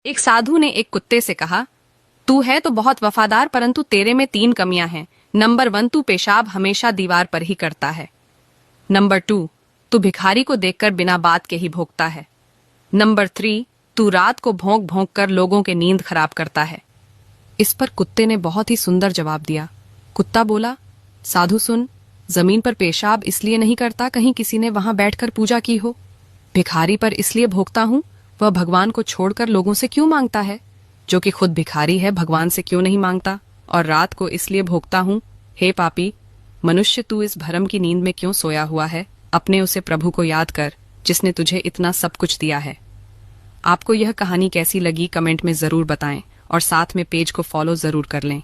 एक साधु ने एक कुत्ते से कहा, तू है तो बहुत वफादार, परंतु तेरे में 3 कमियां हैं। नंबर 1, तू पेशाब हमेशा दीवार पर ही करता है। नंबर 2, तू भिखारी को देखकर बिना बात के ही भौंकता है। नंबर 3, तू रात को भौंक भौंक कर लोगों के नींद खराब करता है। इस पर कुत्ते ने बहुत ही सुंदर जवाब दिया। कुत्ता बोला, साधु सुन, जमीन पर पेशाब इसलिए नहीं करता कहीं किसी ने वहां बैठकर पूजा की हो। भिखारी पर इसलिए भोंकता हूं, वह भगवान को छोड़कर लोगों से क्यों मांगता है, जो कि खुद भिखारी है भगवान से क्यों नहीं मांगता। और रात को इसलिए भोंकता हूं, हे पापी मनुष्य, तू इस भरम की नींद में क्यों सोया हुआ है। अपने उसे प्रभु को याद कर जिसने तुझे इतना सब कुछ दिया है। आपको यह कहानी कैसी लगी कमेंट में जरूर बताएं और साथ में पेज को फॉलो जरूर कर लें।